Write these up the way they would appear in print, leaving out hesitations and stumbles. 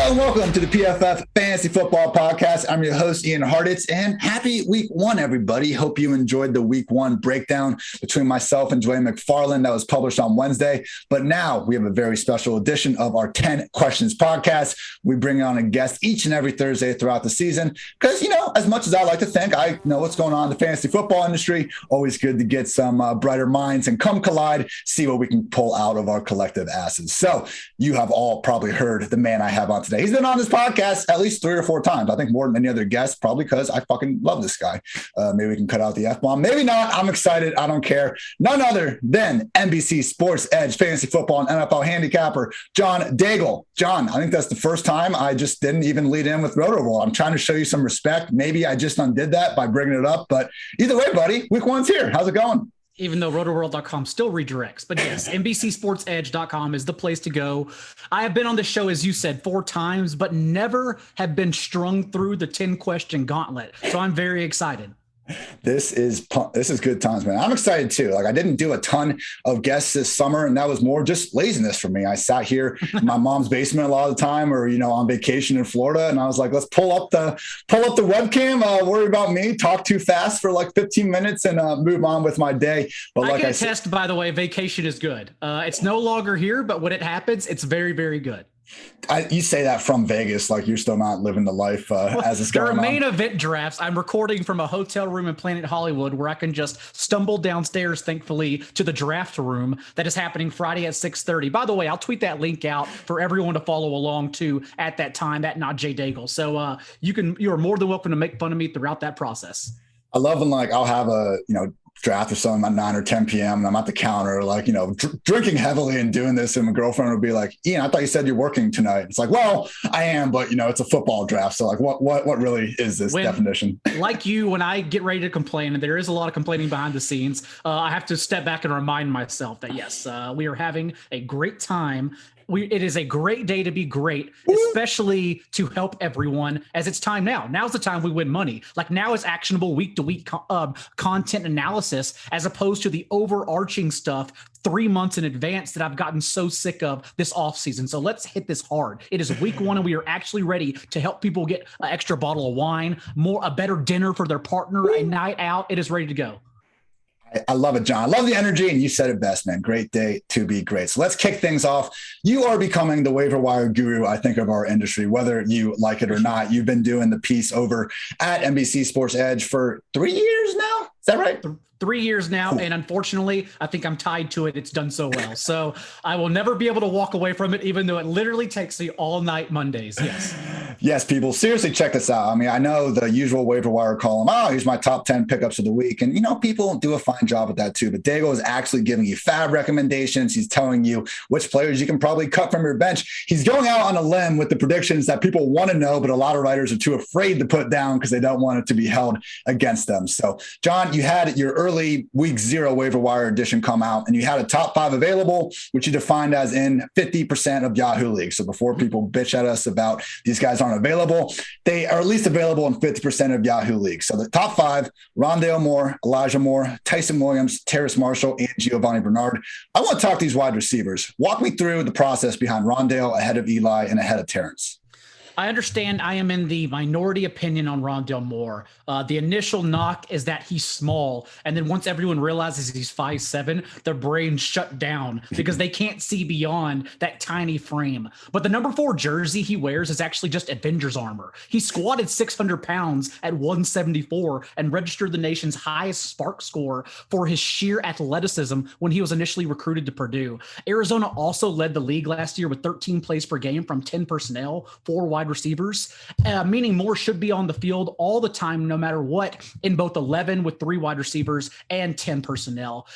Hello and welcome to the PFF Fantasy Football Podcast. I'm your host, Ian Hartitz, and happy week one, everybody. Hope you enjoyed the week one breakdown between myself and Dwayne McFarland that was published on Wednesday. But now we have a very special edition of our 10 Questions podcast. We bring on a guest each and every Thursday throughout the season because, as much as I like to think I know what's going on in the fantasy football industry, always good to get some brighter minds and come collide, see what we can pull out of our collective asses. So you have all probably heard the man I have on today. He's been on this podcast at least 3 or 4 times. I think more than any other guest, probably because I fucking love this guy. Maybe we can cut out the F-bomb. Maybe not. I'm excited. I don't care. None other than NBC Sports Edge, fantasy football and NFL handicapper, John Daigle. John, I think that's the first time I just didn't even lead in with Rotoworld. I'm trying to show you some respect. Maybe I just undid that by bringing it up. But either way, buddy, week one's here. How's it going? Even though rotoworld.com still redirects. But yes, NBCSportsEdge.com is the place to go. I have been on the show, as you said, 4 times, but never have been strung through the 10-question gauntlet. So I'm very excited. This is good times, man. I'm excited too. Like, I didn't do a ton of guests this summer, and that was more just laziness for me. I sat here in my mom's basement a lot of the time, or on vacation in Florida, and I was like, let's pull up the webcam, worry about me, talk too fast for like 15 minutes, and move on with my day. But I can attest, by the way, vacation is good. It's no longer here, but when it happens, it's very, very good. You say that from Vegas, like you're still not living the life as it's going on. There are main event drafts. I'm recording from a hotel room in Planet Hollywood where I can just stumble downstairs, thankfully, to the draft room that is happening Friday at 6:30. By the way, I'll tweet that link out for everyone to follow along to at that time, at Not J Daigle. So you are more than welcome to make fun of me throughout that process. I love when I'll have a draft or something at 9 or 10 p.m. and I'm at the counter, drinking heavily and doing this, and my girlfriend would be like, Ian, I thought you said you're working tonight. It's like, well, I am, but it's a football draft. So what really is this definition? Like you, when I get ready to complain, and there is a lot of complaining behind the scenes, I have to step back and remind myself that yes, we are having a great time. It is a great day to be great, especially to help everyone, as it's time now. Now's the time we win money. Now is actionable week-to-week content analysis, as opposed to the overarching stuff 3 months in advance that I've gotten so sick of this offseason. So let's hit this hard. It is week one, and we are actually ready to help people get an extra bottle of wine, a better dinner for their partner, a night out. It is ready to go. I love it, John. I love the energy, and you said it best, man. Great day to be great. So let's kick things off. You are becoming the waiver wire guru, I think, of our industry, whether you like it or not. You've been doing the piece over at NBC Sports Edge for 3 years now. Is that right? 3 years now, and unfortunately, I think I'm tied to it. It's done so well. So I will never be able to walk away from it, even though it literally takes me all night Mondays. Yes. Yes, people, seriously, check this out. I mean, I know the usual waiver wire column, here's my top 10 pickups of the week. And, people do a fine job at that too. But Daigle is actually giving you fab recommendations. He's telling you which players you can probably cut from your bench. He's going out on a limb with the predictions that people want to know, but a lot of writers are too afraid to put down because they don't want it to be held against them. So, John, you had your early week 0 waiver wire edition come out, and you had a top 5 available, which you defined as in 50% of Yahoo leagues. So before people bitch at us about these guys aren't available, they are at least available in 50% of Yahoo leagues. So the top 5: Rondale Moore, Elijah Moore, Tyson Williams, Terrace Marshall, and Giovanni Bernard. I want to talk these wide receivers. Walk me through the process behind Rondale ahead of Eli and ahead of Terrace. I understand I am in the minority opinion on Rondale Moore. The initial knock is that he's small. And then once everyone realizes he's 5'7", their brains shut down because they can't see beyond that tiny frame. But the number 4 jersey he wears is actually just Avengers armor. He squatted 600 pounds at 174 and registered the nation's highest SPARQ score for his sheer athleticism when he was initially recruited to Purdue. Arizona also led the league last year with 13 plays per game from 10 personnel, 4 wide receivers, meaning Moore should be on the field all the time, no matter what, in both 11 with 3 wide receivers and 10 personnel.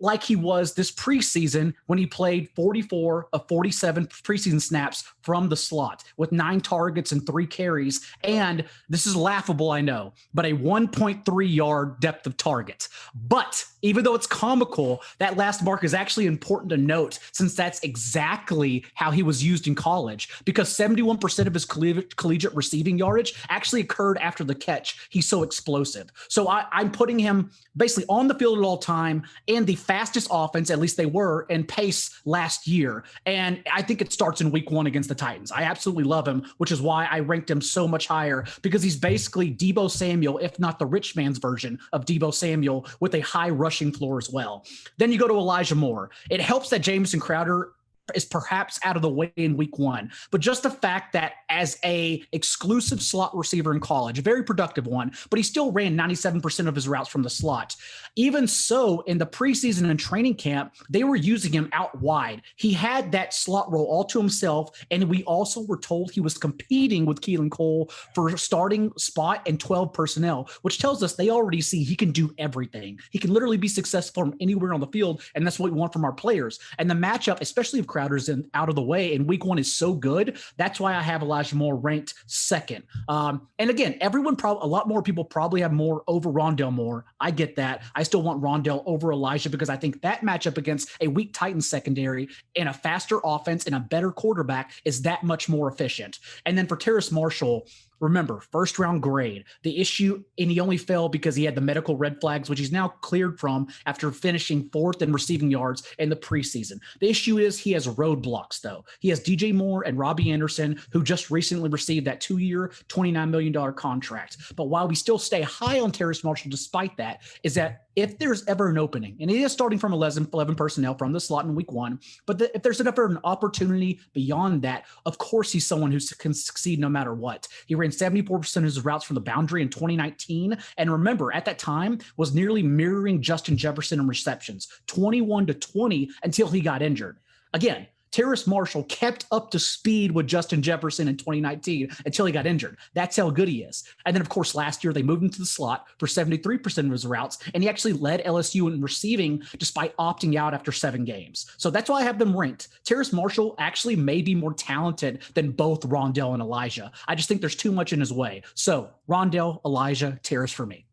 like he was this preseason when he played 44 of 47 preseason snaps from the slot with 9 targets and 3 carries. And this is laughable, I know, but a 1.3 yard depth of target. But even though it's comical, that last mark is actually important to note, since that's exactly how he was used in college, because 71% of his collegiate receiving yardage actually occurred after the catch. He's so explosive. So I'm putting him basically on the field at all time, and the fastest offense, at least they were, in pace last year. And I think it starts in week 1 against the Titans. I absolutely love him, which is why I ranked him so much higher, because he's basically Deebo Samuel, if not the rich man's version of Deebo Samuel, with a high rushing floor as well. Then you go to Elijah Moore. It helps that Jamison Crowder is perhaps out of the way in week 1, but just the fact that as a exclusive slot receiver in college, a very productive one, but he still ran 97% of his routes from the slot. Even so, in the preseason and training camp, they were using him out wide. He had that slot role all to himself, and we also were told he was competing with Keelan Cole for starting spot and 12 personnel, which tells us they already see he can do everything. He can literally be successful from anywhere on the field, and that's what we want from our players. And the matchup, especially if Crowder's out of the way in week 1, is so good. That's why I have Elijah Moore ranked second. And again, a lot more people probably have Moore over Rondale Moore. I get that. I still want Rondale over Elijah because I think that matchup against a weak Titans secondary and a faster offense and a better quarterback is that much more efficient. And then for Terrace Marshall, remember, first round grade. The issue, and he only fell because he had the medical red flags, which he's now cleared from after finishing 4th in receiving yards in the preseason. The issue is he has roadblocks, though. He has DJ Moore and Robbie Anderson, who just recently received that 2-year, $29 million contract. But while we still stay high on Terrace Marshall despite that, is that if there's ever an opening, and he is starting from 11 personnel from the slot in week 1, but if there's ever an opportunity beyond that, of course he's someone who can succeed no matter what. He ran 74% of his routes from the boundary in 2019. And remember, at that time was nearly mirroring Justin Jefferson in receptions, 21-20 until he got injured. Again, Terrace Marshall kept up to speed with Justin Jefferson in 2019 until he got injured. That's how good he is. And then, of course, last year they moved him to the slot for 73% of his routes, and he actually led LSU in receiving despite opting out after 7 games. So that's why I have them ranked. Terrace Marshall actually may be more talented than both Rondale and Elijah. I just think there's too much in his way. So Rondale, Elijah, Terrace for me.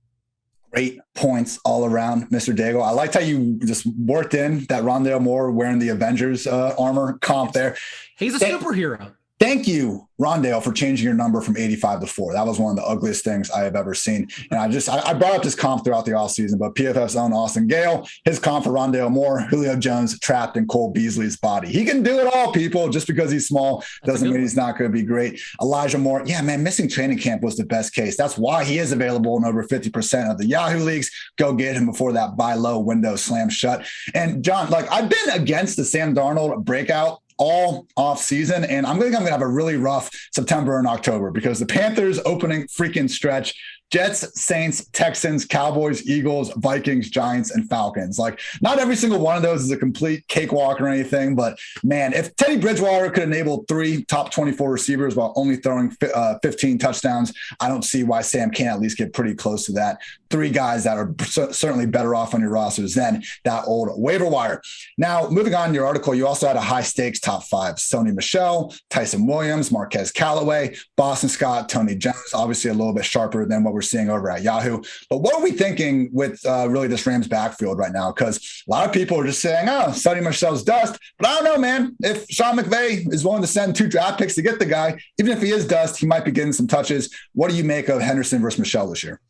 Great points all around, Mr. Daigle. I liked how you just worked in that Rondale Moore wearing the Avengers armor comp there. He's a superhero. Thank you, Rondale, for changing your number from 85 to 4. That was one of the ugliest things I have ever seen. And I brought up this comp throughout the offseason, but PFF's own Austin Gale, his comp for Rondale Moore, Julio Jones trapped in Cole Beasley's body. He can do it all, people. Just because he's small doesn't mean he's not going to be great. Elijah Moore, yeah, man, missing training camp was the best case. That's why he is available in over 50% of the Yahoo leagues. Go get him before that buy low window slams shut. And John, I've been against the Sam Darnold breakout all off season. And I'm going to have a really rough September and October because the Panthers opening freaking stretch, Jets, Saints, Texans, Cowboys, Eagles, Vikings, Giants, and Falcons. Not every single one of those is a complete cakewalk or anything, but man, if Teddy Bridgewater could enable 3 top 24 receivers while only throwing 15 touchdowns, I don't see why Sam can't at least get pretty close to that. 3 guys that are certainly better off on your rosters than that old waiver wire. Now, moving on in your article, you also had a high stakes top 5. Sony Michel, Tyson Williams, Marquez Callaway, Boston Scott, Tony Jones, obviously a little bit sharper than what we're seeing over at Yahoo. But what are we thinking with really this Rams backfield right now? Because a lot of people are just saying, oh, Sony Michel's dust. But I don't know, man. If Sean McVay is willing to send 2 draft picks to get the guy, even if he is dust, he might be getting some touches. What do you make of Henderson versus Michel this year?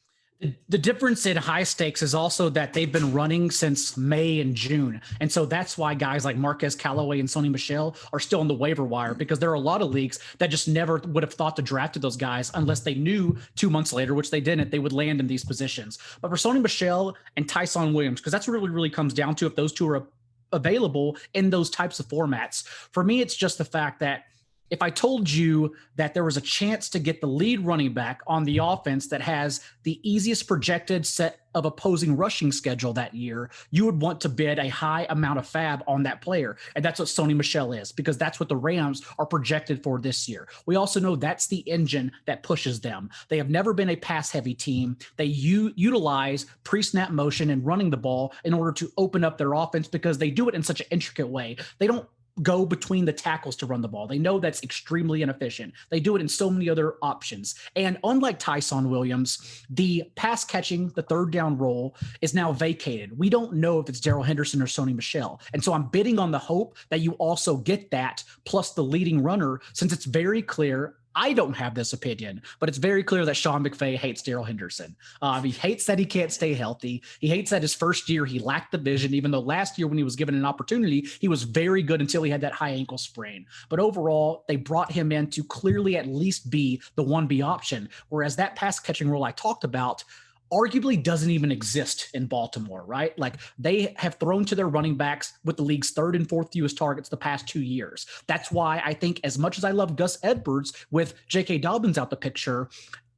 The difference in high stakes is also that they've been running since May and June. And so that's why guys like Marquez Callaway and Sony Michel are still on the waiver wire, because there are a lot of leagues that just never would have thought to draft those guys unless they knew 2 months later, which they didn't, they would land in these positions. But for Sony Michel and Tyson Williams, because that's what it really comes down to, if those 2 are available in those types of formats. For me, it's just the fact that if I told you that there was a chance to get the lead running back on the offense that has the easiest projected set of opposing rushing schedule that year, you would want to bid a high amount of fab on that player. And that's what Sony Michel is, because that's what the Rams are projected for this year. We also know that's the engine that pushes them. They have never been a pass-heavy team. They utilize pre-snap motion and running the ball in order to open up their offense because they do it in such an intricate way. They don't go between the tackles to run the ball. They know that's extremely inefficient. They do it in so many other options. And unlike Tyson Williams, the pass catching, the third down role is now vacated. We don't know if it's Darrell Henderson or Sony Michel. And so I'm bidding on the hope that you also get that plus the leading runner, since it's very clear I don't have this opinion, but it's very clear that Sean McVay hates Darrell Henderson. He hates that he can't stay healthy. He hates that his first year he lacked the vision, even though last year when he was given an opportunity, he was very good until he had that high ankle sprain. But overall, they brought him in to clearly at least be the 1B option, whereas that pass catching role I talked about arguably doesn't even exist in Baltimore, right? Like they have thrown to their running backs with the league's 3rd and 4th fewest targets the past 2 years. That's why I think as much as I love Gus Edwards with J.K. Dobbins out the picture,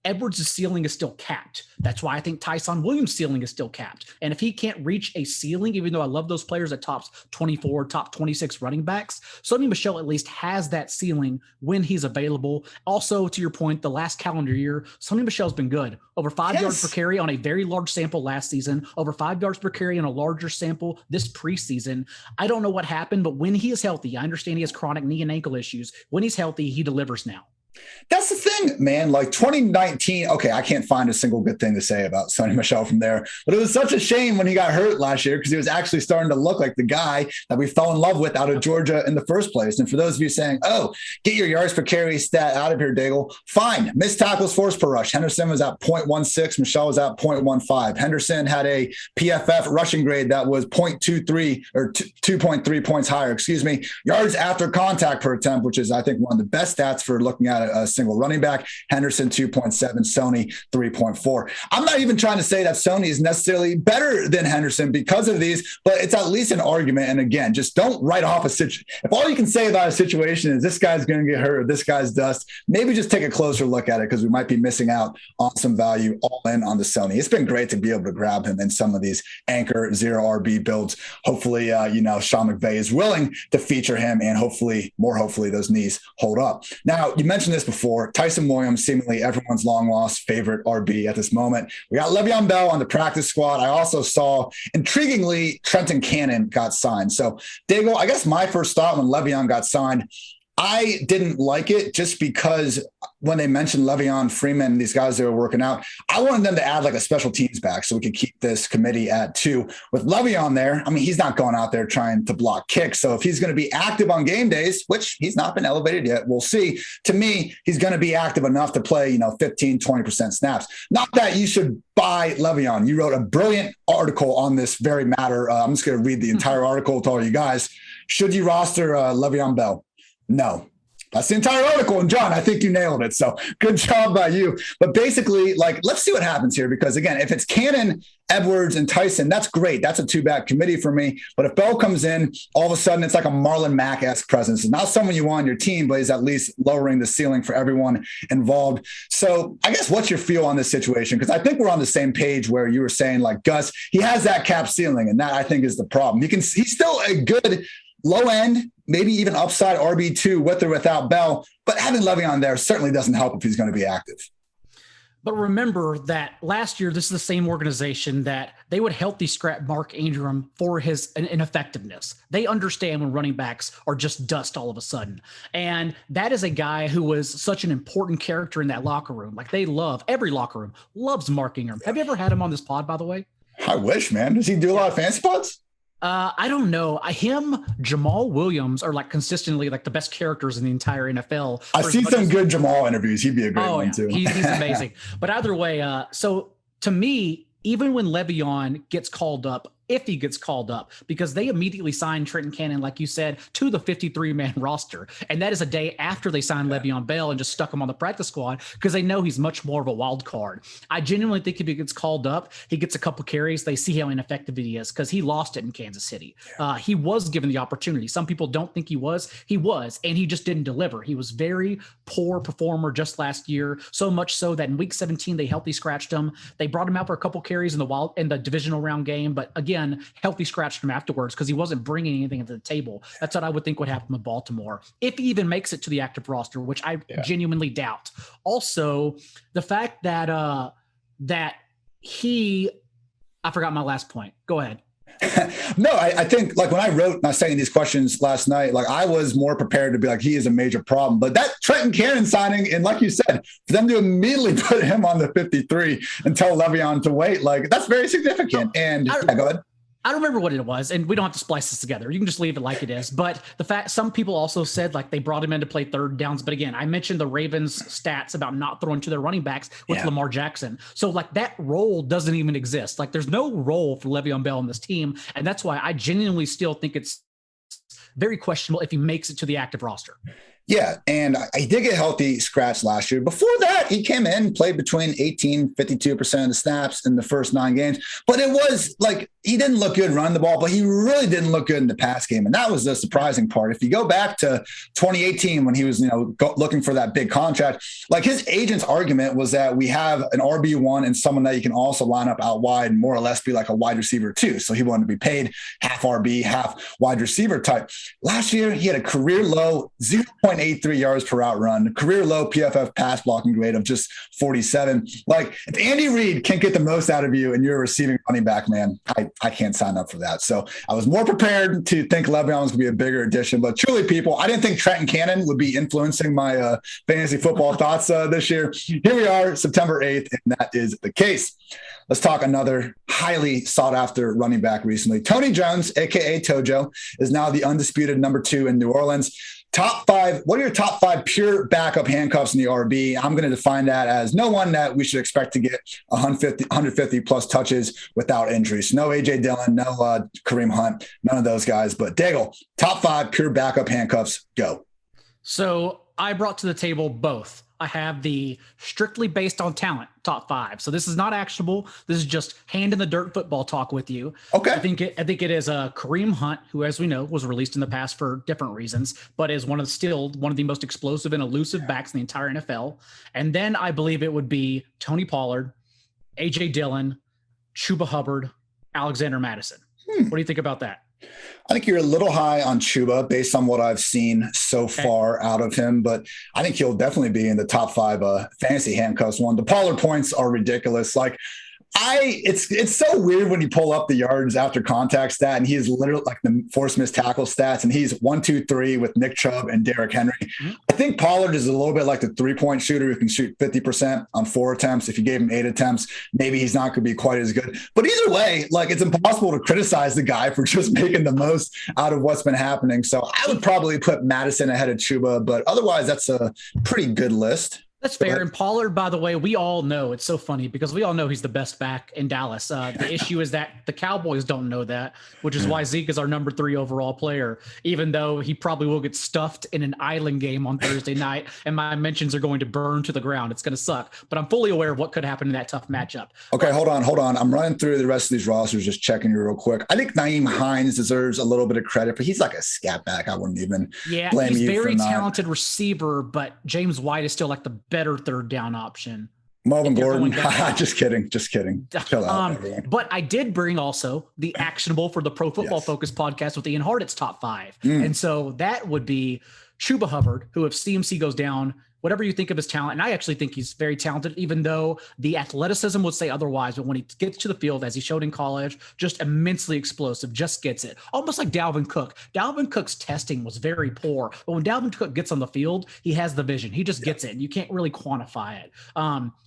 Edwards' ceiling is still capped. That's why I think Tyson Williams' ceiling is still capped. And if he can't reach a ceiling, even though I love those players at top 24, top 26 running backs, Sony Michel at least has that ceiling when he's available. Also, to your point, the last calendar year, Sony Michel's been good. Over 5 yards per carry on a very large sample last season, over 5 yards per carry on a larger sample this preseason. I don't know what happened, but when he is healthy, I understand he has chronic knee and ankle issues. When he's healthy, he delivers now. That's the thing, man. Like 2019, okay, I can't find a single good thing to say about Sony Michel from there, but it was such a shame when he got hurt last year because he was actually starting to look like the guy that we fell in love with out of Georgia in the first place. And for those of you saying, oh, get your yards per carry stat out of here, Daigle, fine. Missed tackles, force per rush. Henderson was at 0.16. Michel was at 0.15. Henderson had a PFF rushing grade that was 0.23 or 2.3 points higher, Yards after contact per attempt, which is, I think, one of the best stats for looking at a single running back. Henderson 2.7, Sony 3.4. I'm not even trying to say that Sony is necessarily better than Henderson because of these, but it's at least an argument. And again, just don't write off a situation. If all you can say about a situation is this guy's going to get hurt or this guy's dust, maybe just take a closer look at it because we might be missing out on some value all in on the Sony. It's been great to be able to grab him in some of these anchor 0 RB builds. Hopefully, Sean McVay is willing to feature him and hopefully those knees hold up. Now, you mentioned this before. Tyson Williams, seemingly everyone's long lost favorite RB at this moment. We got Le'Veon Bell on the practice squad. I also saw, intriguingly, Trenton Cannon got signed. So, Daigle, I guess my first thought when Le'Veon got signed, I didn't like it just because when they mentioned Le'Veon, Freeman, these guys that were working out, I wanted them to add like a special teams back so we could keep this committee at 2. With Le'Veon there, I mean, he's not going out there trying to block kicks. So if he's going to be active on game days, which he's not been elevated yet, we'll see. To me, he's going to be active enough to play, 15, 20% snaps. Not that you should buy Le'Veon. You wrote a brilliant article on this very matter. I'm just going to read the entire article to all you guys. Should you roster Le'Veon Bell? No. That's the entire article. And John, I think you nailed it. So good job by you. But basically, let's see what happens here. Because again, if it's Cannon, Edwards, and Tyson, that's great. That's a 2-back committee for me. But if Bell comes in, all of a sudden it's like a Marlon Mack-esque presence. It's not someone you want on your team, but he's at least lowering the ceiling for everyone involved. So I guess what's your feel on this situation? Because I think we're on the same page where you were saying Gus, he has that cap ceiling. And that I think is the problem. He's still a good low end, maybe even upside RB2 with or without Bell, but having Le'Veon there certainly doesn't help if he's going to be active. But remember that last year, this is the same organization that they would healthy scrap Mark Ingram for his ineffectiveness. They understand when running backs are just dust all of a sudden. And that is a guy who was such an important character in that locker room. Every locker room loves Mark Ingram. Have you ever had him on this pod, by the way? I wish, man. Does he do a lot of fantasy pods? I don't know. Him, Jamal Williams are consistently the best characters in the entire NFL. I see some good Jamal interviews. He'd be a great one too. He's amazing. But either way, so to me, even when Le'Veon gets called up, if he gets called up, because they immediately signed Trenton Cannon, like you said, to the 53-man roster. And that is a day after they signed Le'Veon Bell and just stuck him on the practice squad because they know he's much more of a wild card. I genuinely think if he gets called up, he gets a couple carries, they see how ineffective he is because he lost it in Kansas City. He was given the opportunity. Some people don't think he was, and he just didn't deliver. He was very poor performer just last year, so much so that in week 17, they healthy scratched him. They brought him out for a couple carries in the divisional round game, but again, healthy scratched him afterwards because he wasn't bringing anything to the table. That's what I would think would happen with Baltimore if he even makes it to the active roster, which I genuinely doubt. Also, the fact that I forgot my last point. Go ahead. No, I think when I wrote my saying these questions last night, I was more prepared to be he is a major problem. But that Trenton Cannon signing, and like you said, for them to immediately put him on the 53 and tell Le'Veon to wait, that's very significant. And go ahead. I don't remember what it was, and we don't have to splice this together. You can just leave it like it is. But the fact, some people also said like they brought him in to play third downs. But again, I mentioned the Ravens stats about not throwing to their running backs with Lamar Jackson. So like that role doesn't even exist. Like there's no role for Le'Veon Bell on this team. And that's why I genuinely still think it's very questionable if he makes it to the active roster. Yeah, and I did get a healthy scratch last year. Before that, he came in, played between 52% of the snaps in the first 9 games. But it was like he didn't look good running the ball, but he really didn't look good in the pass game. And that was the surprising part. If you go back to 2018 when he was, looking for that big contract, like his agent's argument was that we have an RB1 and someone that you can also line up out wide and more or less be like a wide receiver too. So he wanted to be paid half RB, half wide receiver type. Last year, he had a career low 0.83 yards per route run, career low PFF pass blocking grade of just 47. Like if Andy Reid can't get the most out of you and you're a receiving running back, man, I can't sign up for that. So I was more prepared to think Le'Veon was going to be a bigger addition, but truly people, I didn't think Trenton Cannon would be influencing my fantasy football thoughts this year. Here we are, September 8th, and that is the case. Let's talk another highly sought after running back recently. Tony Jones, AKA Tojo, is now the undisputed number 2 in New Orleans. Top 5, what are your top 5 pure backup handcuffs in the RB? I'm going to define that as no one that we should expect to get 150 plus touches without injuries. So no A.J. Dillon, no Kareem Hunt, none of those guys. But Daigle, top 5 pure backup handcuffs, go. So I brought to the table both. I have the strictly based on talent top 5. So this is not actionable. This is just hand in the dirt football talk with you. Okay. I think it is a Kareem Hunt, who, as we know, was released in the past for different reasons, but is one of the most explosive and elusive backs in the entire NFL. And then I believe it would be Tony Pollard, A.J. Dillon, Chuba Hubbard, Alexander Madison. What do you think about that? I think you're a little high on Chuba based on what I've seen so far out of him, but I think he'll definitely be in the top 5 fantasy handcuffs one. The Pollard points are ridiculous. Like it's so weird when you pull up the yards after contact stat and he's literally like the forced missed tackle stats and he's 1, 2, 3 with Nick Chubb and Derrick Henry. Mm-hmm. I think Pollard is a little bit like the 3-point shooter who can shoot 50% on 4 attempts. If you gave him 8 attempts, maybe he's not going to be quite as good. But either way, like it's impossible to criticize the guy for just making the most out of what's been happening. So I would probably put Madison ahead of Chuba, but otherwise that's a pretty good list. That's fair. And Pollard, by the way, we all know, it's so funny because we all know he's the best back in Dallas. The issue is that the Cowboys don't know that, which is why Zeke is our number 3 overall player, even though he probably will get stuffed in an island game on Thursday night. And my mentions are going to burn to the ground. It's going to suck, but I'm fully aware of what could happen in that tough matchup. Okay. Hold on. I'm running through the rest of these rosters, just checking you real quick. I think Nyheim Hines deserves a little bit of credit, but he's like a scat back. I wouldn't even blame you. He's very talented receiver, but James White is still like the better third down option. Melvin Gordon. Just kidding. Chill out, everyone. But I did bring also the actionable for the Pro Football Focus podcast with Ian Hartitz top 5. And so that would be Chuba Hubbard, who if CMC goes down, whatever you think of his talent, and I actually think he's very talented, even though the athleticism would say otherwise. But when he gets to the field, as he showed in college, just immensely explosive, just gets it. Almost like Dalvin Cook. Dalvin Cook's testing was very poor, but when Dalvin Cook gets on the field, he has the vision. He just gets it. You can't really quantify it.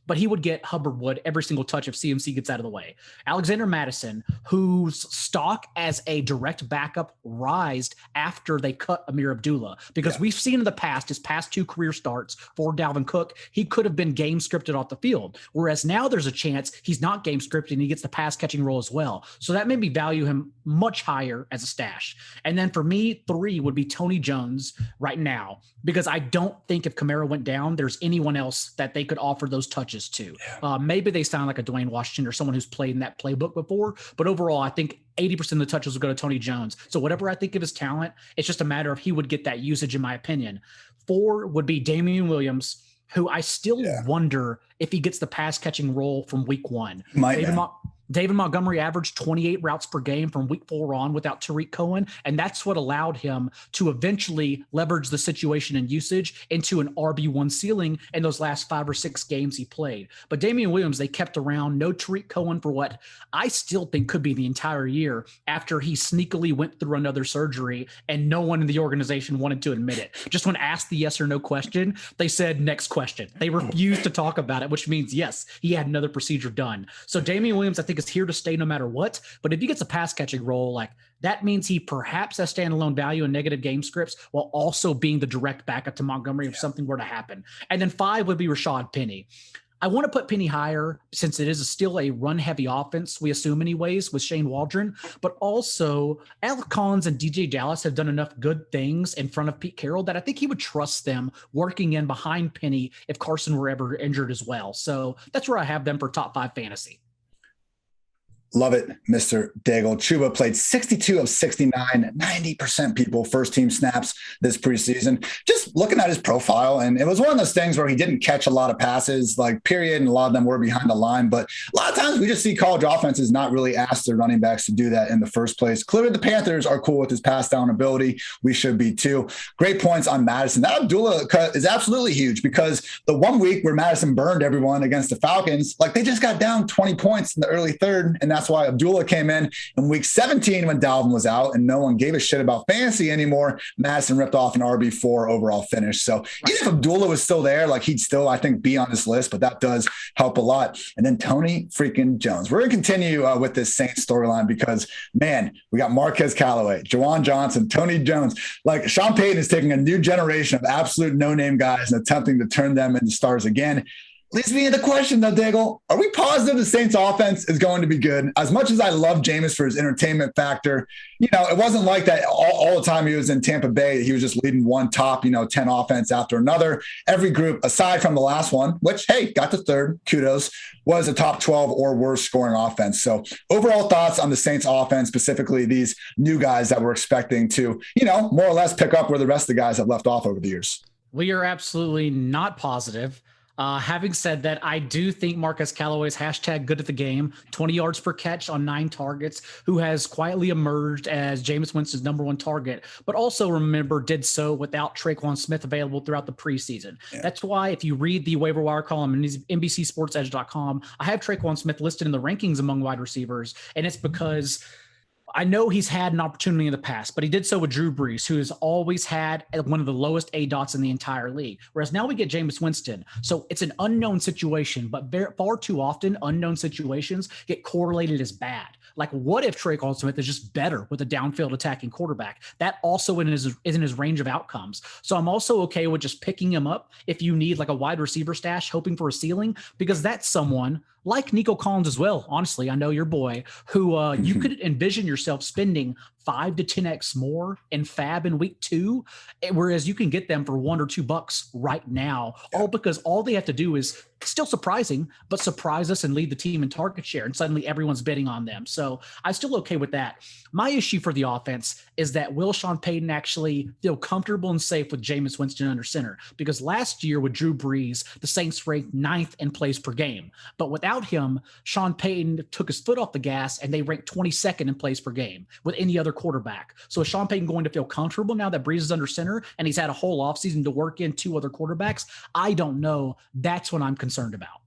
But he would get Hubbard would every single touch if CMC gets out of the way. Alexander Madison, whose stock as a direct backup rised after they cut Amir Abdullah, because we've seen in the past, his past 2 career starts for Dalvin Cook, he could have been game scripted off the field. Whereas now there's a chance he's not game scripted and he gets the pass catching role as well. So that made me value him much higher as a stash. And then for me, 3 would be Tony Jones right now, because I don't think if Kamara went down, there's anyone else that they could offer those touches to. Maybe they sound like a Dwayne Washington or someone who's played in that playbook before, but overall, I think 80% of the touches will go to Tony Jones. So whatever I think of his talent, it's just a matter of he would get that usage, in my opinion. 4 would be Damian Williams, who I still wonder if he gets the pass catching role from week 1. David Montgomery averaged 28 routes per game from week 4 on without Tariq Cohen, and that's what allowed him to eventually leverage the situation and usage into an RB1 ceiling in those last 5 or 6 games he played. But Damian Williams, they kept around, no Tariq Cohen for what I still think could be the entire year after he sneakily went through another surgery and no one in the organization wanted to admit it. Just when asked the yes or no question, they said next question. They refused to talk about it, which means yes, he had another procedure done. So Damian Williams, I think, is is here to stay no matter what. But if he gets a pass catching role, like that means he perhaps has standalone value in negative game scripts while also being the direct backup to Montgomery if something were to happen. And then 5 would be Rashad Penny. I want to put Penny higher since it is still a run-heavy offense, we assume anyways, with Shane Waldron. But also, Alec Collins and DJ Dallas have done enough good things in front of Pete Carroll that I think he would trust them working in behind Penny if Carson were ever injured as well. So that's where I have them for top 5 fantasy. Love it, Mr. Daigle. Chuba played 62 of 69, 90% people first team snaps this preseason. Just looking at his profile, and it was one of those things where he didn't catch a lot of passes, like period, and a lot of them were behind the line. But a lot of times we just see college offenses not really ask their running backs to do that in the first place. Clearly the Panthers are cool with his pass down ability. We should be too. Great points on Madison. That Abdullah cut is absolutely huge because the 1 week where Madison burned everyone against the Falcons, like they just got down 20 points in the early third, and that's why Abdullah came in week 17 when Dalvin was out and no one gave a shit about fantasy anymore. Madison ripped off an RB4 overall finish. So even if Abdullah was still there, like he'd still, I think, be on this list, but that does help a lot. And then Tony freaking Jones. We're going to continue with this Saints storyline because, man, we got Marquez Callaway, Jawan Johnson, Tony Jones. Like Sean Payton is taking a new generation of absolute no-name guys and attempting to turn them into stars again. Leads me into the question, though, Daigle. Are we positive the Saints offense is going to be good? As much as I love Jameis for his entertainment factor, you know, it wasn't like that all the time he was in Tampa Bay. He was just leading one top, 10 offense after another. Every group, aside from the last one, which, hey, got the third, kudos, was a top 12 or worse scoring offense. So overall thoughts on the Saints offense, specifically these new guys that we're expecting to, more or less pick up where the rest of the guys have left off over the years. We are absolutely not positive. Having said that, I do think Marquez Callaway is hashtag good at the game, 20 yards per catch on 9 targets, who has quietly emerged as Jameis Winston's number 1 target, but also remember did so without Traquan Smith available throughout the preseason. Yeah. That's why if you read the waiver wire column in NBCSportsEdge.com, I have Traquan Smith listed in the rankings among wide receivers, and it's because I know he's had an opportunity in the past, but he did so with Drew Brees, who has always had one of the lowest ADOTs in the entire league. Whereas now we get Jameis Winston. So it's an unknown situation, but far too often unknown situations get correlated as bad. Like what if Traquan Smith is just better with a downfield attacking quarterback? That also is in his range of outcomes. So I'm also okay with just picking him up if you need like a wide receiver stash, hoping for a ceiling, because that's someone like Nico Collins as well. Honestly, I know your boy who you could envision yourself spending 5 to 10x more in fab in week 2, whereas you can get them for $1 or $2 right now, all because all they have to do is still surprising, but surprise us and lead the team in target share. And suddenly everyone's betting on them. So I'm still okay with that. My issue for the offense is that will Sean Payton actually feel comfortable and safe with Jameis Winston under center? Because last year with Drew Brees, the Saints ranked 9th in plays per game. But without him, Sean Payton took his foot off the gas and they ranked 22nd in plays per game with any other quarterback. So is Sean Payton going to feel comfortable now that Brees is under center and he's had a whole offseason to work in 2 other quarterbacks? I don't know. That's what I'm concerned about.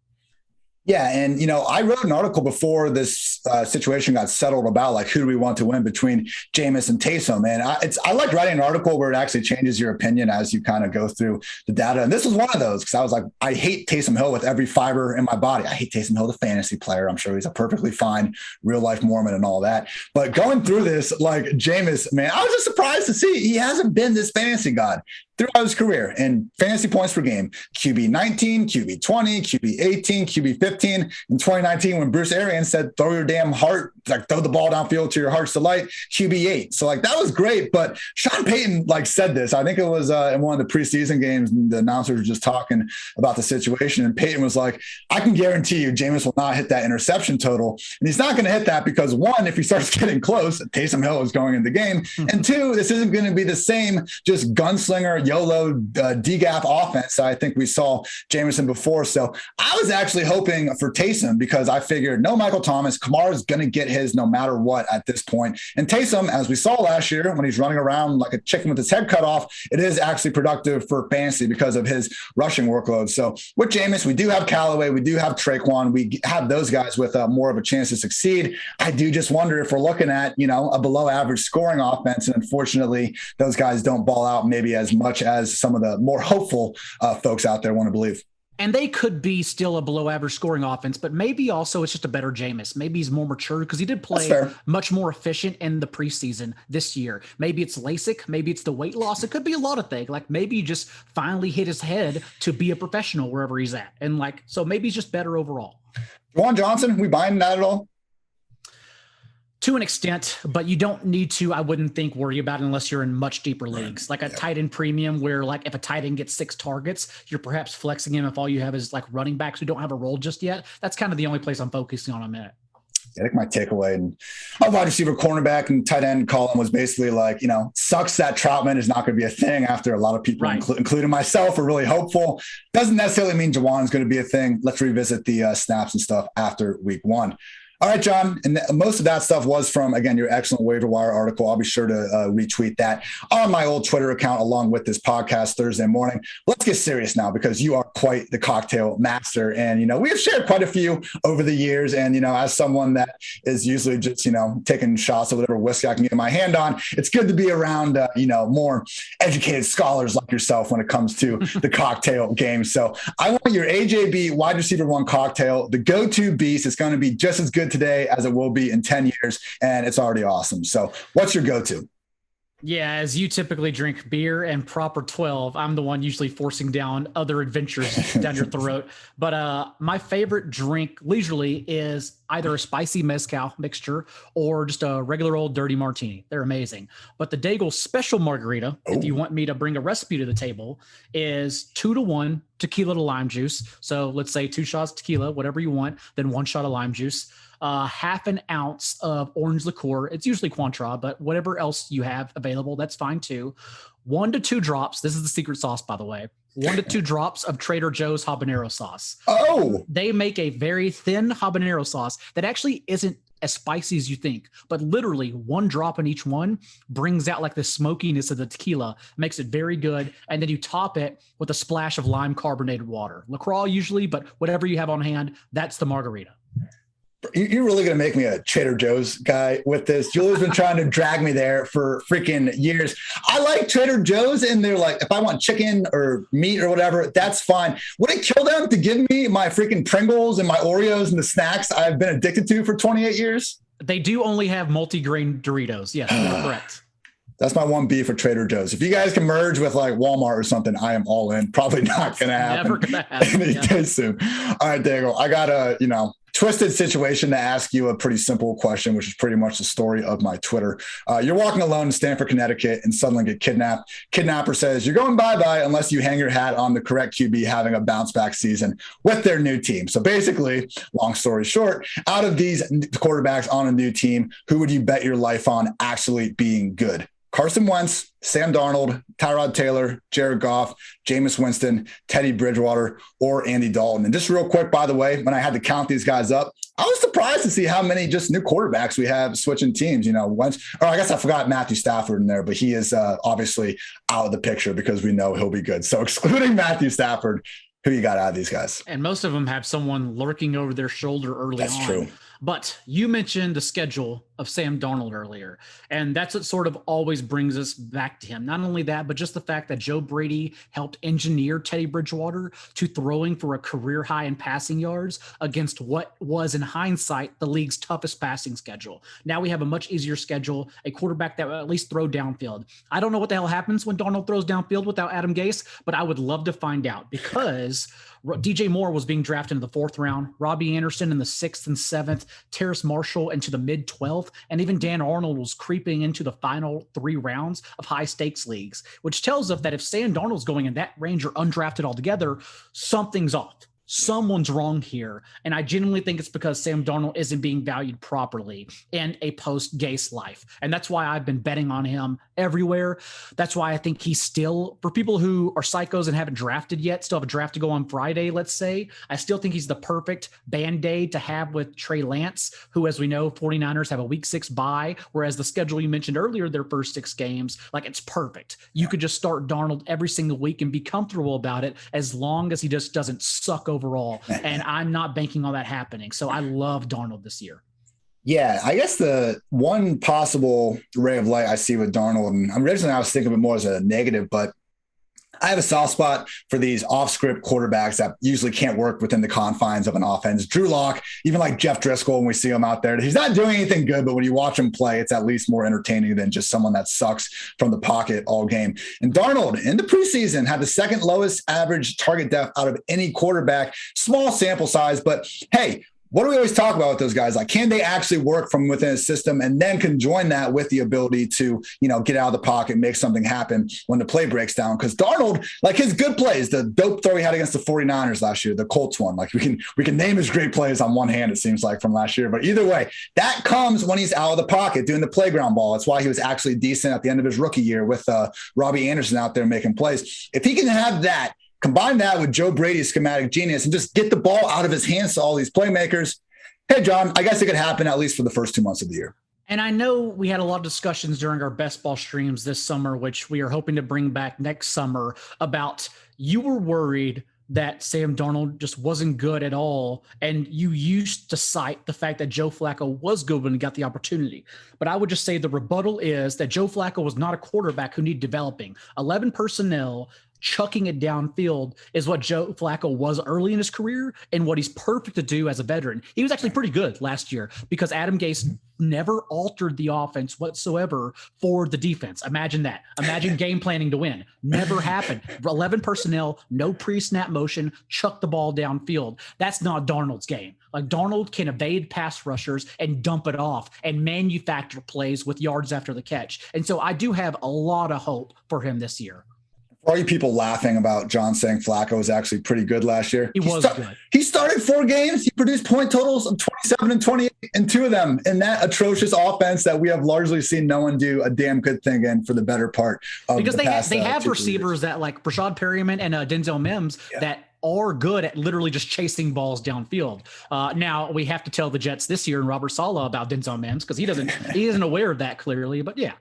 Yeah. And, I wrote an article before this situation got settled about like, who do we want to win between Jameis and Taysom? And I like writing an article where it actually changes your opinion as you kind of go through the data. And this was one of those because I was like, I hate Taysom Hill with every fiber in my body. I hate Taysom Hill, the fantasy player. I'm sure he's a perfectly fine real life Mormon and all that. But going through this, like Jameis, man, I was just surprised to see he hasn't been this fantasy god throughout his career in fantasy points per game. QB 19, QB 20, QB 18, QB 15. In 2019, when Bruce Arians said, throw your damn heart, like throw the ball downfield to your heart's delight, QB 8. So like that was great. But Sean Payton like said this, I think it was in one of the preseason games, the announcers were just talking about the situation. And Payton was like, I can guarantee you Jameis will not hit that interception total. And he's not going to hit that because 1, if he starts getting close, Taysom Hill is going in the game. And 2, this isn't going to be the same just gunslinger YOLO D-gap offense I think we saw Jameson before. So I was actually hoping for Taysom because I figured no Michael Thomas, Kamara's going to get his no matter what at this point. And Taysom, as we saw last year when he's running around like a chicken with his head cut off, it is actually productive for fantasy because of his rushing workload. So with Jameis, we do have Callaway, we do have Traquan, we have those guys with more of a chance to succeed. I do just wonder if we're looking at, a below average scoring offense. And unfortunately, those guys don't ball out maybe as much as some of the more hopeful folks out there want to believe. And they could be still a below average scoring offense, but maybe also it's just a better Jameis. Maybe he's more mature because he did play much more efficient in the preseason this year. Maybe it's LASIK. Maybe it's the weight loss. It could be a lot of things. Like maybe he just finally hit his head to be a professional wherever he's at. And like, so maybe he's just better overall. Juwan Johnson, we buying that at all? To an extent, but you don't need to, I wouldn't think, worry about it unless you're in much deeper leagues, like a tight end premium where like if a tight end gets 6 targets, you're perhaps flexing him if all you have is like running backs who don't have a role just yet. That's kind of the only place I'm focusing on a minute. I think my takeaway and a wide receiver, cornerback, and tight end column was basically like, sucks that Troutman is not going to be a thing after a lot of people, including myself, are really hopeful. Doesn't necessarily mean Juwan is going to be a thing. Let's revisit the snaps and stuff after week 1. All right, John. And most of that stuff was from, again, your excellent waiver wire article. I'll be sure to retweet that on my old Twitter account along with this podcast Thursday morning. Let's get serious now because you are quite the cocktail master. And, we have shared quite a few over the years. And, as someone that is usually just, taking shots of whatever whiskey I can get my hand on, it's good to be around, more educated scholars like yourself when it comes to the cocktail game. So I want your AJB wide receiver 1 cocktail, the go-to beast. It's going to be just as good today as it will be in 10 years, and it's already awesome. So what's your go-to? Yeah, as you typically drink beer and proper 12, I'm the one usually forcing down other adventures down your throat. But my favorite drink leisurely is either a spicy mezcal mixture or just a regular old dirty martini. They're amazing. But the Daigle special margarita, if you want me to bring a recipe to the table, is 2-to-1 tequila to lime juice. So let's say 2 shots tequila, whatever you want, then 1 shot of lime juice. Half an ounce of orange liqueur. It's usually Cointreau, but whatever else you have available, that's fine too. 1 to 2 drops. This is the secret sauce, by the way. 1 to 2 drops of Trader Joe's habanero sauce. Oh, they make a very thin habanero sauce that actually isn't as spicy as you think, but literally 1 drop in each one brings out like the smokiness of the tequila, makes it very good. And then you top it with a splash of lime carbonated water. LaCroix usually, but whatever you have on hand, that's the margarita. You're really going to make me a Trader Joe's guy with this. Julie's been trying to drag me there for freaking years. I like Trader Joe's, and they're like, if I want chicken or meat or whatever, that's fine. Would it kill them to give me my freaking Pringles and my Oreos and the snacks I've been addicted to for 28 years? They do only have multi-grain Doritos. Yes, you're correct. That's my one beef for Trader Joe's. If you guys can merge with like Walmart or something, I am all in. Probably not going to happen. Never going to happen. Anytime soon. All right, Daigle, I got a, twisted situation to ask you a pretty simple question, which is pretty much the story of my Twitter. You're walking alone in Stamford, Connecticut, and suddenly get kidnapped. Kidnapper says, you're going bye-bye unless you hang your hat on the correct QB having a bounce-back season with their new team. So basically, long story short, out of these quarterbacks on a new team, who would you bet your life on actually being good? Carson Wentz, Sam Darnold, Tyrod Taylor, Jared Goff, Jameis Winston, Teddy Bridgewater, or Andy Dalton. And just real quick, by the way, when I had to count these guys up, I was surprised to see how many just new quarterbacks we have switching teams. Wentz, or I guess I forgot Matthew Stafford in there, but he is obviously out of the picture because we know he'll be good. So excluding Matthew Stafford, who you got out of these guys? And most of them have someone lurking over their shoulder early on. That's true. But you mentioned the schedule of Sam Darnold earlier, and that's what sort of always brings us back to him. Not only that, but just the fact that Joe Brady helped engineer Teddy Bridgewater to throwing for a career high in passing yards against what was, in hindsight, the league's toughest passing schedule. Now we have a much easier schedule, a quarterback that will at least throw downfield. I don't know what the hell happens when Darnold throws downfield without Adam Gase, but I would love to find out because DJ Moore was being drafted in the 4th round, Robbie Anderson in the 6th and 7th, Terrace Marshall into the mid 12th, and even Dan Arnold was creeping into the final 3 rounds of high stakes leagues, which tells us that if Sam Darnold's going in that range or undrafted altogether, something's off. Someone's wrong here. And I genuinely think it's because Sam Darnold isn't being valued properly in a post-Gase life. And that's why I've been betting on him everywhere. That's why I think he's still, for people who are psychos and haven't drafted yet, still have a draft to go on Friday, let's say, I still think he's the perfect Band-Aid to have with Trey Lance, who, as we know, 49ers have a week 6 bye, whereas the schedule you mentioned earlier, their first 6 games, like it's perfect. You could just start Darnold every single week and be comfortable about it as long as he just doesn't suck overall. And I'm not banking on that happening. So I love Darnold this year. Yeah, I guess the one possible ray of light I see with Darnold, and originally I was thinking of it more as a negative, but I have a soft spot for these off-script quarterbacks that usually can't work within the confines of an offense. Drew Lock, even like Jeff Driscoll, when we see him out there, he's not doing anything good, but when you watch him play, it's at least more entertaining than just someone that sucks from the pocket all game. And Darnold, in the preseason, had the second lowest average target depth out of any quarterback. Small sample size, but hey, what do we always talk about with those guys? Like, can they actually work from within a system and then conjoin that with the ability to, get out of the pocket, make something happen when the play breaks down? Because Darnold, like his good plays, the dope throw he had against the 49ers last year, the Colts one, like we can name his great plays on one hand, it seems like, from last year. But either way, that comes when he's out of the pocket doing the playground ball. That's why he was actually decent at the end of his rookie year with Robbie Anderson out there making plays. If he can have that, combine that with Joe Brady's schematic genius and just get the ball out of his hands to all these playmakers. Hey, John, I guess it could happen at least for the first 2 months of the year. And I know we had a lot of discussions during our best ball streams this summer, which we are hoping to bring back next summer, about you were worried that Sam Darnold just wasn't good at all. And you used to cite the fact that Joe Flacco was good when he got the opportunity. But I would just say the rebuttal is that Joe Flacco was not a quarterback who needed developing. 11 personnel, chucking it downfield is what Joe Flacco was early in his career and what he's perfect to do as a veteran. He was actually pretty good last year because Adam Gase never altered the offense whatsoever for the defense. Imagine that. Imagine game planning to win. Never happened. 11 personnel, no pre-snap motion, chuck the ball downfield. That's not Darnold's game. Like, Darnold can evade pass rushers and dump it off and manufacture plays with yards after the catch. And so I do have a lot of hope for him this year. For all you people laughing about John saying Flacco was actually pretty good last year. He was good. He started 4 games. He produced point totals of 27 and 28 in 2 of them in that atrocious offense that we have largely seen no one do a damn good thing in for the better part of because the past, they have receivers that like Rashad Perryman and Denzel Mims that are good at literally just chasing balls downfield. Now we have to tell the Jets this year and Robert Saleh about Denzel Mims because he isn't aware of that clearly, but yeah.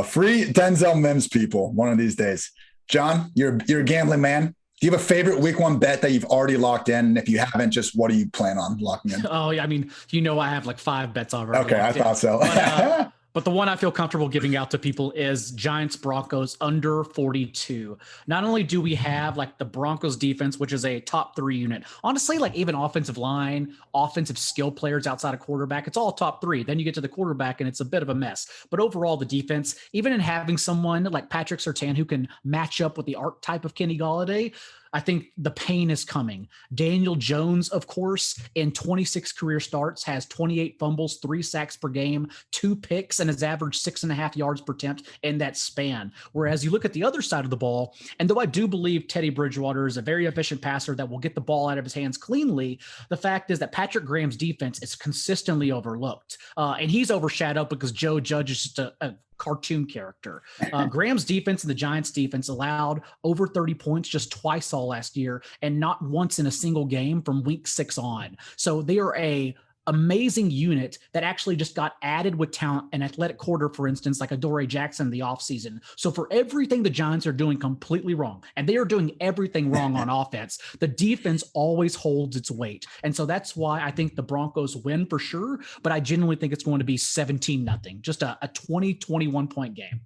Free Denzel Mims, people, one of these days. John, you're a gambling man. Do you have a favorite week 1 bet that you've already locked in? And if you haven't, just what do you plan on locking in? Oh, yeah. I mean, I have like 5 bets already. Okay, I thought so. But the one I feel comfortable giving out to people is Giants Broncos under 42. Not only do we have like the Broncos defense, which is a top 3 unit, honestly, like even offensive line, offensive skill players outside of quarterback, it's all top 3. Then you get to the quarterback and it's a bit of a mess. But overall, the defense, even in having someone like Patrick Surtain who can match up with the archetype of Kenny Golladay, I think the pain is coming. Daniel Jones, of course, in 26 career starts, has 28 fumbles, 3 sacks per game, 2 picks, and has averaged 6.5 yards per attempt in that span. Whereas you look at the other side of the ball, and though I do believe Teddy Bridgewater is a very efficient passer that will get the ball out of his hands cleanly, the fact is that Patrick Graham's defense is consistently overlooked. And he's overshadowed because Joe Judge is just a cartoon character. Graham's defense and the Giants defense allowed over 30 points just twice all last year and not once in a single game from week 6 on. So they are a amazing unit that actually just got added with talent and athletic quarter, for instance, like Adoree Jackson in the offseason. So for everything the Giants are doing completely wrong, and they are doing everything wrong on offense, the defense always holds its weight. And so that's why I think the Broncos win for sure, but I genuinely think it's going to be 17-0, just a 20-21 point game.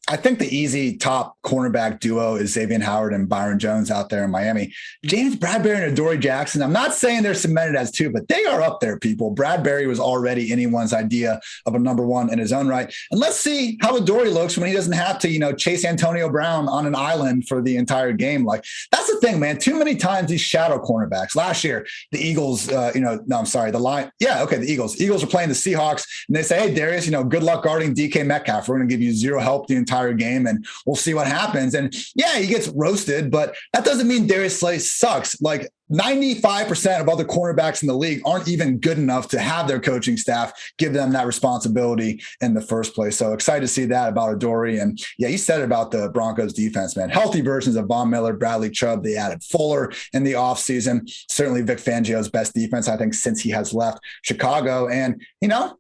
I think the easy top cornerback duo is Xavier Howard and Byron Jones out there in Miami. James Bradbury and Adoree Jackson, I'm not saying they're cemented as 2, but they are up there, people. Bradbury was already anyone's idea of a number 1 in his own right. And let's see how Adoree looks when he doesn't have to, chase Antonio Brown on an island for the entire game. Like, that's the thing, man. Too many times these shadow cornerbacks. Last year, the Eagles, the line. Yeah, okay, the Eagles. Eagles are playing the Seahawks, and they say, hey, Darius, good luck guarding DK Metcalf. We're going to give you 0 help the entire game and we'll see what happens. And yeah, he gets roasted, but that doesn't mean Darius Slay sucks. Like, 95% of other cornerbacks in the league aren't even good enough to have their coaching staff give them that responsibility in the first place. So excited to see that about Adoree. And yeah, you said it about the Broncos defense, man. Healthy versions of Von Miller, Bradley Chubb. They added Fuller in the offseason. Certainly Vic Fangio's best defense, I think, since he has left Chicago. And,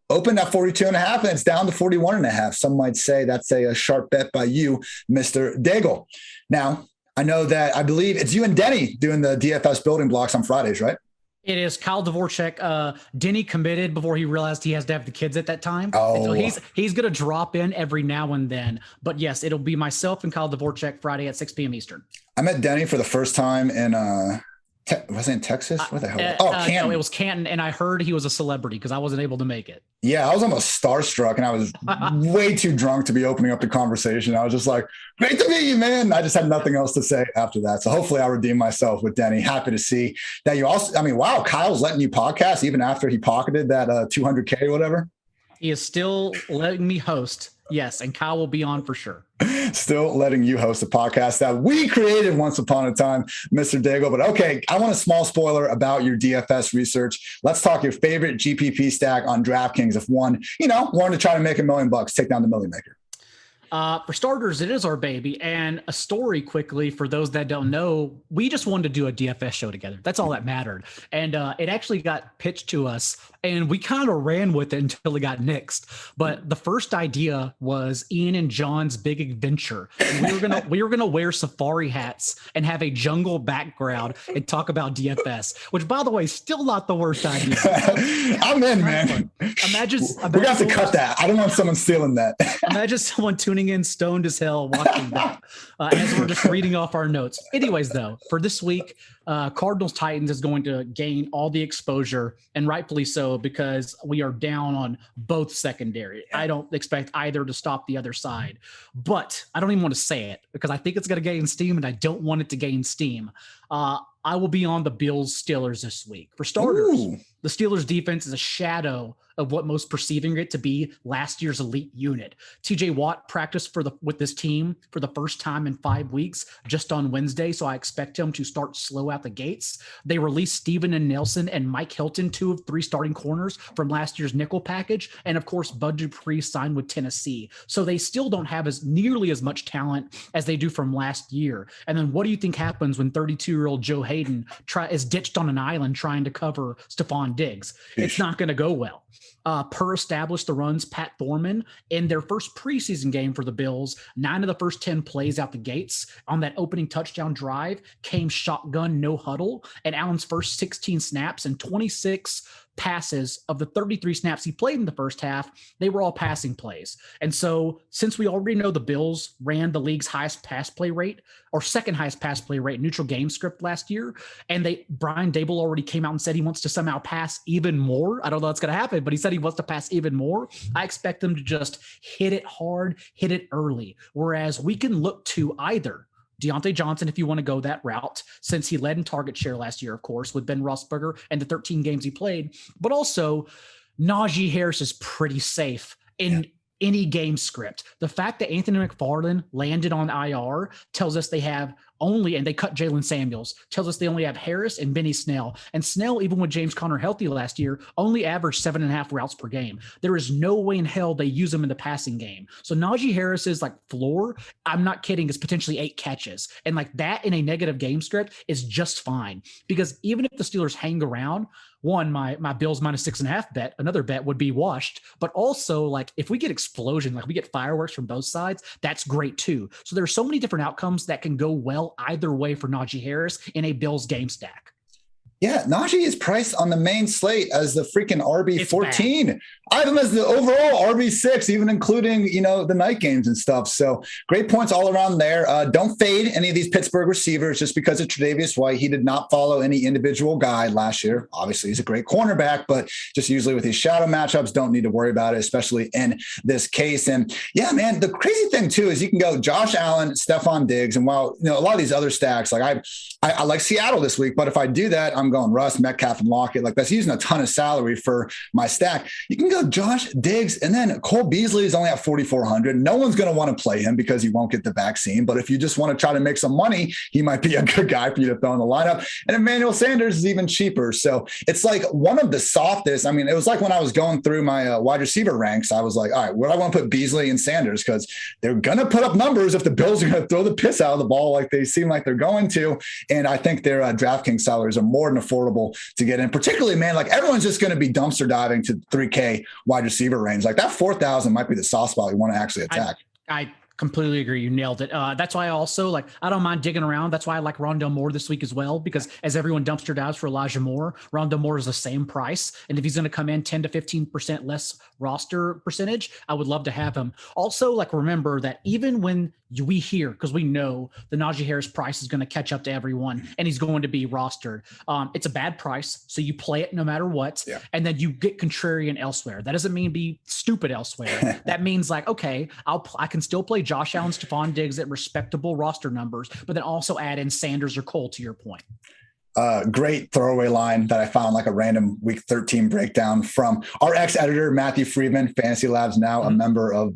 opened at 42.5 and it's down to 41.5. Some might say that's a sharp bet by you, Mr. Daigle. Now, I know that I believe it's you and Denny doing the DFS building blocks on Fridays, right? It is Kyle Dvorak. Denny committed before he realized he has to have the kids at that time. Oh. And so he's going to drop in every now and then. But yes, it'll be myself and Kyle Dvorak Friday at 6 p.m. Eastern. I met Denny for the first time in was it in Texas? What the hell? Canton. No, it was Canton, and I heard he was a celebrity because I wasn't able to make it. Yeah, I was almost starstruck, and I was way too drunk to be opening up the conversation. I was just like, great to meet you, man. I just had nothing else to say after that. So hopefully I'll redeem myself with Denny. Happy to see that you also, wow, Kyle's letting you podcast even after he pocketed that 200K or whatever. He is still letting me host. Yes, and Kyle will be on for sure. Still letting you host a podcast that we created once upon a time, Mr. Daigle. But okay, I want a small spoiler about your DFS research. Let's talk your favorite GPP stack on DraftKings. If one, wanted to try to make $1 million, take down the Million Maker. For starters, it is our baby. And a story quickly for those that don't know, we just wanted to do a DFS show together. That's all that mattered. And it actually got pitched to us and we kind of ran with it until it got nixed. But the first idea was Ian and John's big adventure. And we were gonna wear safari hats and have a jungle background and talk about DFS, which by the way, still not the worst idea. I'm in, man. Imagine we got to cut that. I don't want someone stealing that. Imagine someone tuning in stoned as hell watching that as we're just reading off our notes. Anyways, though, for this week, Cardinals Titans is going to gain all the exposure, and rightfully so, because we are down on both secondary. I don't expect either to stop the other side, but I don't even want to say it because I think it's going to gain steam and I don't want it to gain steam. I will be on the Bills Steelers this week. For starters, the Steelers defense is a shadow of what most perceiving it to be last year's elite unit. TJ Watt practiced with this team for the first time in 5 weeks just on Wednesday, so I expect him to start slow out the gates. They released Steven and Nelson and Mike Hilton, 2 of 3 starting corners from last year's nickel package, and of course Bud Dupree signed with Tennessee. So they still don't have nearly as much talent as they do from last year. And then what do you think happens when 32-year-old Joe Hayden is ditched on an island trying to cover Stephon Diggs? It's not going to go well. Per established the runs Pat Thorman in their first preseason game for the Bills. 9 of the first 10 plays out the gates on that opening touchdown drive came shotgun, no huddle, and Allen's first 16 snaps and 26 passes of the 33 snaps he played in the first half, they were all passing plays. And so since we already know the Bills ran the league's highest pass play rate or second highest pass play rate neutral game script last year, and Brian Daigle already came out and said he wants to somehow pass even more. I don't know what's going to happen, but he said he wants to pass even more. I expect them to just hit it hard, hit it early. Whereas we can look to either Deontay Johnson, if you want to go that route, since he led in target share last year, of course, with Ben Roethlisberger and the 13 games he played, but also Najee Harris is pretty safe in any game script. The fact that Anthony McFarland landed on IR tells us they have only, and they cut Jalen Samuels, tells us they only have Harris and Benny Snell. And Snell, even with James Conner healthy last year, only averaged 7.5 routes per game. There is no way in hell they use him in the passing game. So Najee Harris's floor, I'm not kidding, is potentially 8 catches. And that in a negative game script is just fine. Because even if the Steelers hang around, one, my Bills -6.5 bet, another bet would be washed. But also, if we get explosion, we get fireworks from both sides, that's great too. So there are so many different outcomes that can go well either way for Najee Harris in a Bills game stack. Yeah, Najee is priced on the main slate as the freaking RB14. I have him as the overall RB6, even including, the night games and stuff. So great points all around there. Don't fade any of these Pittsburgh receivers just because of Tre'Davious White. He did not follow any individual guide last year. Obviously, he's a great cornerback, but just usually with these shadow matchups, don't need to worry about it, especially in this case. And yeah, man, the crazy thing too is you can go Josh Allen, Stephon Diggs, and while, a lot of these other stacks, I like Seattle this week, but if I do that, I'm going Russ, Metcalf, and Lockett. That's using a ton of salary for my stack. You can go Josh Diggs, and then Cole Beasley is only at 4,400. No one's going to want to play him because he won't get the vaccine. But if you just want to try to make some money, he might be a good guy for you to throw in the lineup. And Emmanuel Sanders is even cheaper. So it's one of the softest. I mean, it was when I was going through my wide receiver ranks, I was like, all right, where do I want to put Beasley and Sanders? Because they're going to put up numbers if the Bills are going to throw the piss out of the ball like they seem like they're going to. And I think their DraftKings salaries are more than affordable to get in, particularly, man, everyone's just going to be dumpster diving to 3K wide receiver range. That 4,000 might be the soft spot you want to actually attack. I Completely agree. You nailed it. That's why I also I don't mind digging around. That's why I like Rondale Moore this week as well, because as everyone dumpster dives for Elijah Moore, Rondale Moore is the same price. And if he's going to come in 10 to 15% less roster percentage, I would love to have him. Also, remember that even when we hear, because we know the Najee Harris price is going to catch up to everyone and he's going to be rostered. It's a bad price. So you play it no matter what. Yeah. And then you get contrarian elsewhere. That doesn't mean be stupid elsewhere. That means okay, I can still play Josh Allen, Stephon Diggs at respectable roster numbers, but then also add in Sanders or Cole to your point. Great throwaway line that I found a random week 13 breakdown from our ex-editor, Matthew Friedman, Fantasy Labs, now a member of,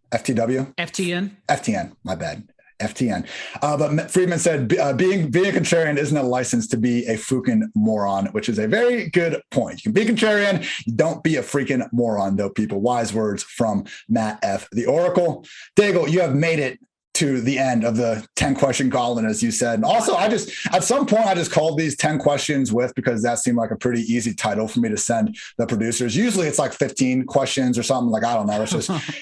FTW? FTN, my bad. FTN. But Friedman said, being a contrarian isn't a license to be a fucking moron, which is a very good point. You can be contrarian. Don't be a freaking moron, though, people. Wise words from Matt F. The Oracle. Daigle, you have made it to the end of the 10 question gauntlet, as you said. And also, at some point, I just called these 10 questions with, because that seemed like a pretty easy title for me to send the producers. Usually it's 15 questions or something. I don't know.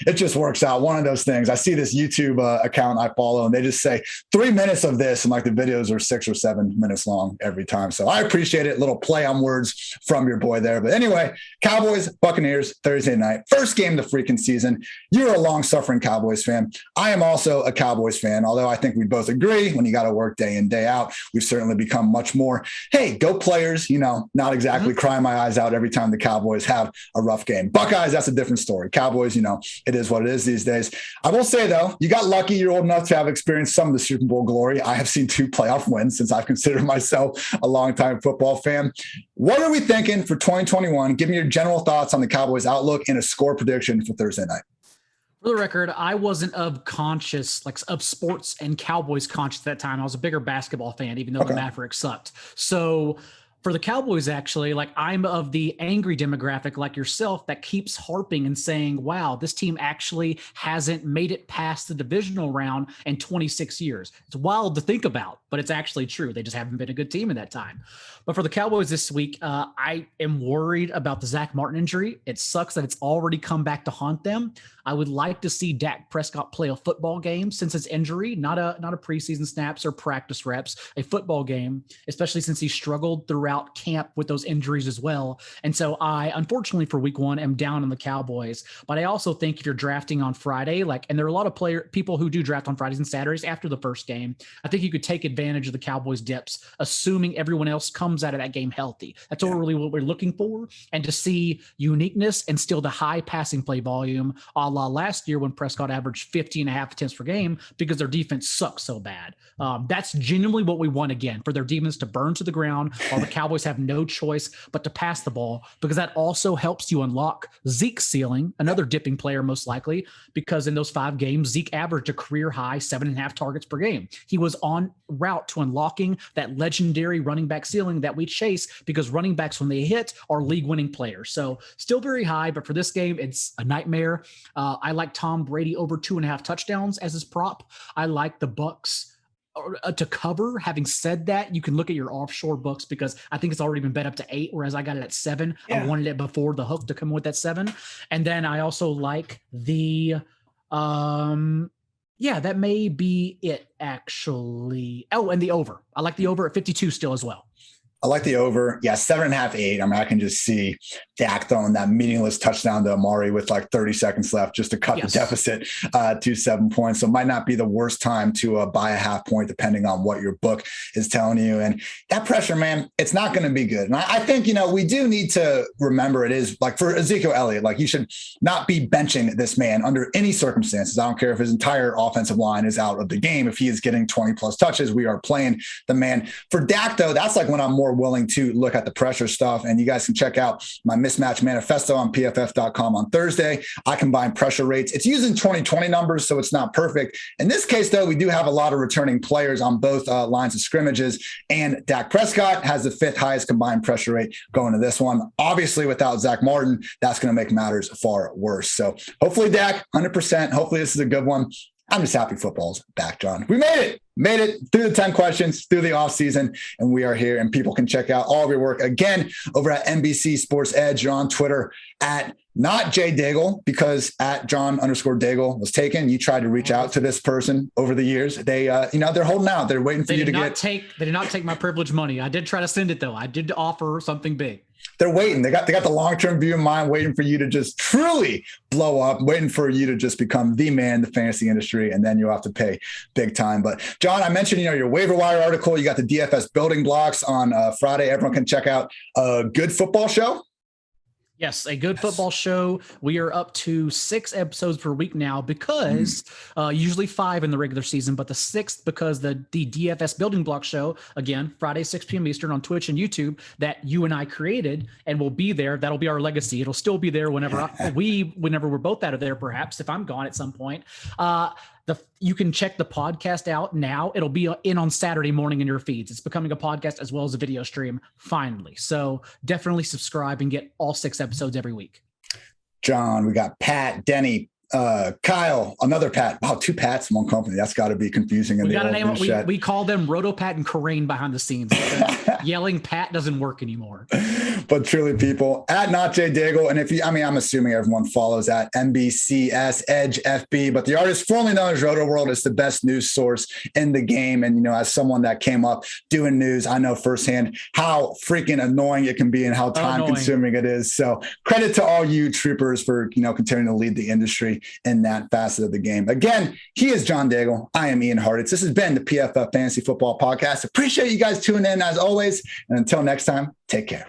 It just works out. One of those things. I see this YouTube account I follow, and they just say 3 minutes of this. And the videos are 6 or 7 minutes long every time. So I appreciate it. Little play on words from your boy there. But anyway, Cowboys, Buccaneers, Thursday night, first game of the freaking season. You're a long suffering Cowboys fan. I am also a Cowboys fan, although I think we both agree when you got to work day in, day out, we've certainly become much more, hey, go players, not exactly crying my eyes out every time the Cowboys have a rough game. Buckeyes, that's a different story. Cowboys, it is what it is these days. I will say, though, you got lucky. You're old enough to have experienced some of the Super Bowl glory. I have seen 2 playoff wins since I've considered myself a longtime football fan. What are we thinking for 2021? Give me your general thoughts on the Cowboys outlook and a score prediction for Thursday night. For the record, I wasn't of sports and Cowboys conscious at that time. I was a bigger basketball fan, even though the Mavericks sucked. So for the Cowboys, actually, I'm of the angry demographic like yourself that keeps harping and saying, wow, this team actually hasn't made it past the divisional round in 26 years. It's wild to think about, but it's actually true. They just haven't been a good team in that time. But for the Cowboys this week, I am worried about the Zach Martin injury. It sucks that it's already come back to haunt them. I would like to see Dak Prescott play a football game since his injury, not a preseason snaps or practice reps, a football game, especially since he struggled throughout camp with those injuries as well. And so I, unfortunately for week 1, am down on the Cowboys. But I also think if you're drafting on Friday, and there are a lot of people who do draft on Fridays and Saturdays after the first game, I think you could take advantage of the Cowboys dips, assuming everyone else comes out of that game healthy. That's really what we're looking for. And to see uniqueness and still the high passing play volume, a la last year when Prescott averaged 50.5 attempts per game because their defense sucks so bad. That's genuinely what we want again, for their defense to burn to the ground while the Cowboys have no choice but to pass the ball, because that also helps you unlock Zeke's ceiling, another dipping player most likely, because in those 5 games, Zeke averaged a career high 7.5 targets per game. He was on route to unlocking that legendary running back ceiling that we chase, because running backs, when they hit, are league-winning players. So still very high, but for this game, it's a nightmare. I like Tom Brady over 2.5 touchdowns as his prop. I like the Bucs to cover. Having said that, you can look at your offshore books, because I think it's already been bet up to 8, whereas I got it at 7. Yeah. I wanted it before the hook to come with that 7. And then I also like the that may be it actually. Oh, and the over. I like the over at 52 still as well. I like the over. Yeah, 7.5, 8. I can just see Dak throwing that meaningless touchdown to Amari with 30 seconds left just to cut the deficit to 7 points. So it might not be the worst time to buy a half point, depending on what your book is telling you. And that pressure, man, it's not going to be good. And I think, we do need to remember, it is for Ezekiel Elliott, you should not be benching this man under any circumstances. I don't care if his entire offensive line is out of the game. If he is getting 20 plus touches, we are playing the man. For Dak, though, that's when I'm more willing to look at the pressure stuff. And you guys can check out my mismatch manifesto on pff.com on Thursday. I combine pressure rates. It's using 2020 numbers, so it's not perfect. In this case, though, we do have a lot of returning players on both lines of scrimmages, and Dak Prescott has the 5th highest combined pressure rate going to this one. Obviously, without Zach Martin, that's going to make matters far worse. So hopefully Dak, 100%. Hopefully this is a good one. I'm just happy football's back, John. We made it through the 10 questions, through the off season, and we are here. And people can check out all of your work again over at NBC Sports Edge. You're on Twitter at not J Daigle, because at John_Daigle was taken. You tried to reach out to this person over the years. They, they're holding out. They're waiting for you to get. They did not take my privilege money. I did try to send it though. I did offer something big. They're waiting. They got the long-term view in mind, waiting for you to just truly blow up, waiting for you to just become the man in the fantasy industry, and then you'll have to pay big time. But John, I mentioned, your waiver wire article. You got the DFS building blocks on Friday. Everyone can check out a good football show. Yes, a good football show. We are up to 6 episodes per week now because usually 5 in the regular season, but the 6th because the DFS Building Block Show, again, Friday, 6 p.m. Eastern on Twitch and YouTube, that you and I created and will be there. That'll be our legacy. It'll still be there whenever we're both out of there, perhaps, if I'm gone at some point. You can check the podcast out now. It'll be in on Saturday morning in your feeds. It's becoming a podcast as well as a video stream finally. So definitely subscribe and get all 6 episodes every week. John, we got Pat, Denny, Kyle, another Pat. Wow, 2 Pats in one company. That's got to be confusing. We call them Rotopat and Kareem behind the scenes. Yelling Pat doesn't work anymore. But truly, people, at not J Daigle, and I'm assuming everyone follows at NBCS Edge FB, but the artist formerly known as Rotoworld is the best news source in the game. And as someone that came up doing news, I know firsthand how freaking annoying it can be and how time consuming it is. So credit to all you troopers for continuing to lead the industry in that facet of the game. Again, he is John Daigle. I am Ian Hartitz. This has been the PFF Fantasy Football Podcast. Appreciate you guys tuning in as always. And until next time, take care.